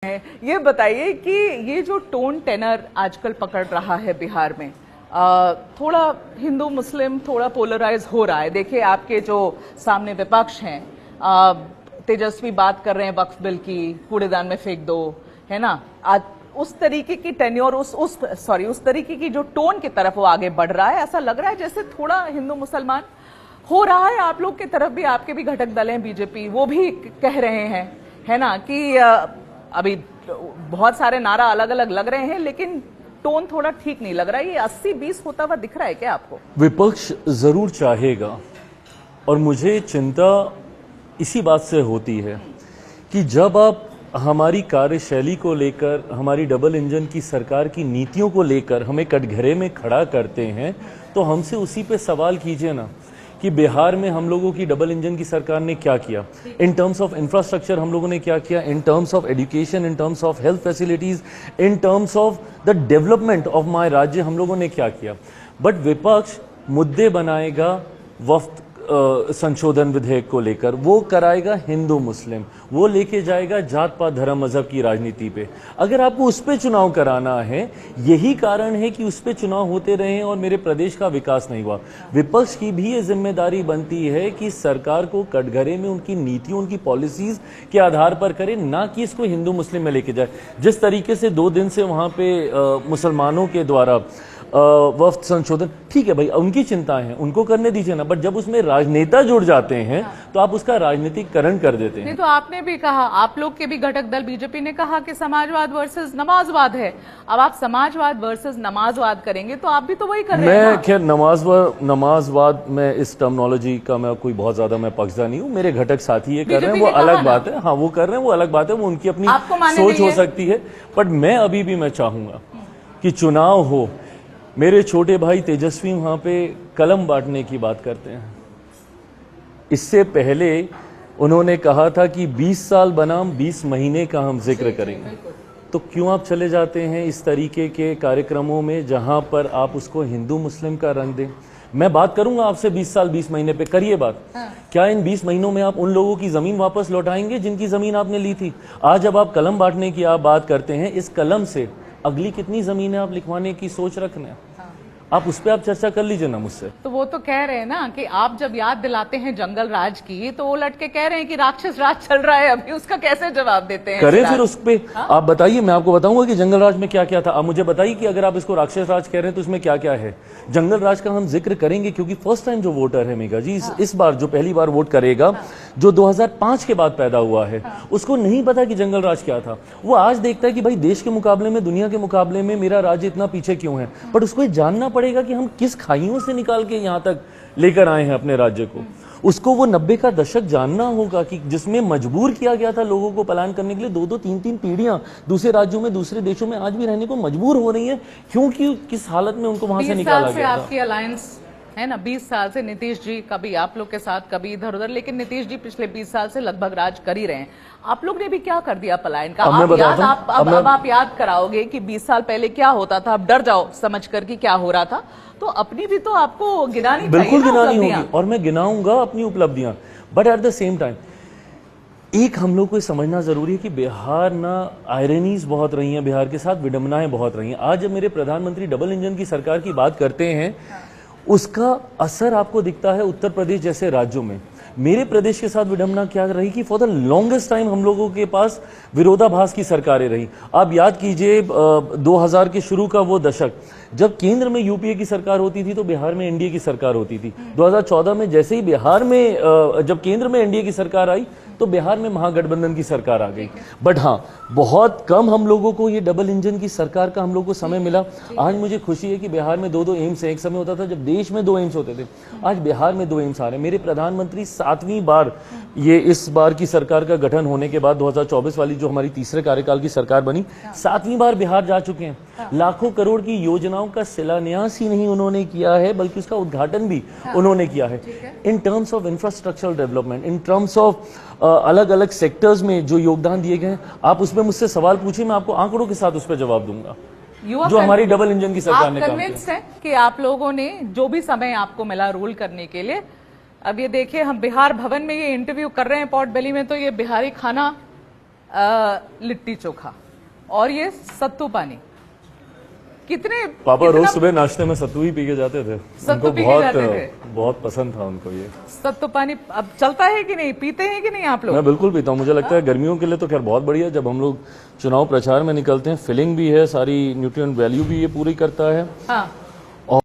ये बताइए कि ये जो टोन टेनर आजकल पकड़ रहा है बिहार में, थोड़ा हिंदू मुस्लिम थोड़ा पोलराइज हो रहा है। देखिए आपके जो सामने विपक्ष हैं, तेजस्वी बात कर रहे हैं वक्फ बिल की, कूड़ेदान में फेंक दो, है ना। आज उस तरीके की टेन्योर उस तरीके की जो टोन की तरफ वो आगे बढ़ रहा है। ऐसा लग रहा है जैसे थोड़ा हिंदू मुसलमान हो रहा है। आप लोग की तरफ भी, आपके भी घटक दल हैं बीजेपी, वो भी कह रहे हैं, है ना, कि अभी बहुत सारे नारा अलग अलग लग रहे हैं लेकिन टोन थोड़ा ठीक नहीं लग रहा है। ये 80-20 होता हुआ दिख रहा है क्या आपको? विपक्ष जरूर चाहेगा, और मुझे चिंता इसी बात से होती है कि जब आप हमारी कार्यशैली को लेकर, हमारी डबल इंजन की सरकार की नीतियों को लेकर हमें कटघरे में खड़ा करते हैं, तो हमसे उसी पे सवाल कीजिए ना कि बिहार में हम लोगों की डबल इंजन की सरकार ने क्या किया इन टर्म्स ऑफ इंफ्रास्ट्रक्चर, हम लोगों ने क्या किया in terms of education, in terms of health facilities, in terms of the development of my राज्य, हम लोगों ने क्या किया। बट विपक्ष मुद्दे बनाएगा वफ्त संशोधन विधेयक को लेकर, वो कराएगा हिंदू मुस्लिम, वो लेके जाएगा जात पात धर्म मजहब की राजनीति पे। अगर आपको उस पे चुनाव कराना है, यही कारण है कि उस पे चुनाव होते रहे और मेरे प्रदेश का विकास नहीं हुआ। विपक्ष की भी ये जिम्मेदारी बनती है कि सरकार को कटघरे में उनकी नीतियों, उनकी पॉलिसीज के आधार पर करे, ना कि इसको हिंदू मुस्लिम में लेके जाए। जिस तरीके से 2 दिन से वहां पे मुसलमानों के द्वारा वफ्त संशोधन, ठीक है भाई, उनकी चिंताएं हैं, उनको करने दीजिए ना, बट जब उसमें राजनेता जुड़ जाते हैं तो आप उसका राजनीतिकरण कर देते हैं। नहीं तो आपने भी कहा, आप लोग के भी घटक दल बीजेपी ने कहा कि समाजवाद वर्सेस नमाजवाद है। अब आप समाजवाद वर्सेस नमाजवाद करेंगे तो आप भी तो वही कर रहे हैं। मैं खैर नमाजवाद में इस टर्मिनोलॉजी का मैं कोई बहुत ज्यादा मैं पक्षदा नहीं हूँ। मेरे घटक साथी ये कर रहे हैं, वो अलग बात है। हाँ, वो कर रहे हैं, वो अलग बात है, वो उनकी अपनी सोच हो सकती है। बट मैं अभी भी मैं चाहूंगा कि चुनाव हो। मेरे छोटे भाई तेजस्वी वहां पे कलम बांटने की बात करते हैं। इससे पहले उन्होंने कहा था कि 20 साल बनाम 20 महीने का हम जिक्र करेंगे। तो क्यों आप चले जाते हैं इस तरीके के कार्यक्रमों में जहां पर आप उसको हिंदू मुस्लिम का रंग दें? मैं बात करूंगा आपसे 20 साल 20 महीने पे, करिए बात। क्या इन 20 महीनों में आप उन लोगों की जमीन वापस लौटाएंगे जिनकी जमीन आपने ली थी? आज जब आप कलम बांटने की आप बात करते हैं, इस कलम से अगली कितनी जमीनें आप लिखवाने की सोच रखना है, आप उस पर आप चर्चा कर लीजिए ना मुझसे। तो वो तो कह रहे हैं ना कि आप जब याद दिलाते हैं जंगल राज की, तो वो लटके कह रहे हैं कि राक्षस राज चल रहा है अभी, उसका कैसे जवाब देते हैं? करें फिर उस पे। आप बताइए, मैं आपको बताऊंगा कि जंगल राज में क्या क्या था। आप मुझे बताइए कि अगर आप इसको राक्षस राज कह रहे हैं तो इसमें क्या क्या है। जंगल राज का हम जिक्र करेंगे क्योंकि फर्स्ट टाइम जो वोटर है मेघा जी, इस बार जो पहली बार वोट करेगा, जो 2005 के बाद पैदा हुआ है, उसको नहीं पता कि जंगल राज क्या था। वो आज देखता है कि भाई देश के मुकाबले में, दुनिया के मुकाबले में मेरा राज्य इतना पीछे क्यों है। बट उसको ये जानना पड़ेगा कि हम किस खाइयों से निकाल के यहाँ तक लेकर आए हैं अपने राज्य को। उसको वो 90 का दशक जानना होगा कि जिसमें मजबूर किया गया था लोगों को पलायन करने के लिए। 2-2, 3-3 पीढ़ियां दूसरे राज्यों में, दूसरे देशों में आज भी रहने को मजबूर हो रही है, क्योंकि किस हालत में उनको वहां से निकाला गया था। आपकी अलायंस है ना, 20 साल से नीतीश जी कभी आप लोग के साथ, कभी इधर उधर, लेकिन नीतीश जी पिछले 20 साल से लगभग राज कर ही रहे हैं। आप लोग ने भी क्या कर दिया पलायन का? अब आप याद कराओगे कि 20 साल पहले क्या होता था, अब डर जाओ समझ कर कि क्या हो रहा था। तो अपनी भी तो आपको गिनानी, बिल्कुल गिनानी होगी, और मैं गिनाऊंगा अपनी उपलब्धियां। But at the same time एक हम लोग को समझना जरूरी है कि बिहार ना आयरनीज बहुत रही हैं, बिहार के साथ विडंबनाएं बहुत रही हैं। आज जब मेरे प्रधानमंत्री डबल इंजन की सरकार की बात करते हैं, उसका असर आपको दिखता है उत्तर प्रदेश जैसे राज्यों में। मेरे प्रदेश के साथ विडंबना क्या रही कि फॉर द लॉन्गेस्ट टाइम हम लोगों के पास विरोधाभास की सरकारें रही। आप याद कीजिए 2000 के शुरू का वो दशक, जब केंद्र में यूपीए की सरकार होती थी तो बिहार में एनडीए की सरकार होती थी। 2014 में जैसे ही बिहार में जब केंद्र में एनडीए की सरकार आई तो बिहार में महागठबंधन की सरकार आ गई। बट हाँ, बहुत कम हम लोगों को ये डबल इंजन की सरकार का हम लोगों को समय मिला। आज मुझे खुशी है कि बिहार में 2-2 एम्स है। एक समय होता था जब देश में 2 एम्स होते थे, आज बिहार में 2 एम्स आ रहे हैं। मेरे प्रधानमंत्री 7वीं बार, ये इस बार की सरकार का गठन होने के बाद 2024 वाली जो हमारी तीसरे कार्यकाल की सरकार बनी, 7वीं बार बिहार जा चुके हैं। लाखों करोड़ की योजनाओं का शिलान्यास ही नहीं उन्होंने किया है, बल्कि उसका उद्घाटन भी उन्होंने किया है। In terms of infrastructural development, in terms of अलग अलग सेक्टर्स में जो योगदान दिए गए, आप उसमें मुझसे सवाल पूछिए, मैं आपको आंकड़ों के साथ उस पर जवाब दूंगा। जो हमारी डबल इंजन की सरकार ने काम किया। कन्विंस है कि आप लोगों ने जो भी समय आपको मिला रूल करने के लिए, अब ये देखिए हम बिहार भवन में ये इंटरव्यू कर रहे हैं पॉट बेली में, तो ये बिहारी खाना लिट्टी चोखा और ये सत्तू पानी। कितने पापा रोज कितना सुबह नाश्ते में सत्तू ही पी के जाते थे। सत्तू उनको पी के जाते थे। बहुत पसंद था उनको ये। सत्तू पानी अब चलता है कि नहीं, पीते हैं कि नहीं आप लोग? मैं बिल्कुल पीता हूँ। मुझे लगता है गर्मियों के लिए तो खैर बहुत बढ़िया। जब हम लोग चुनाव प्रचार में निकलते हैं, फिलिंग भी है, सारी न्यूट्रिएंट वैल्यू भी ये पूरी करता है। हाँ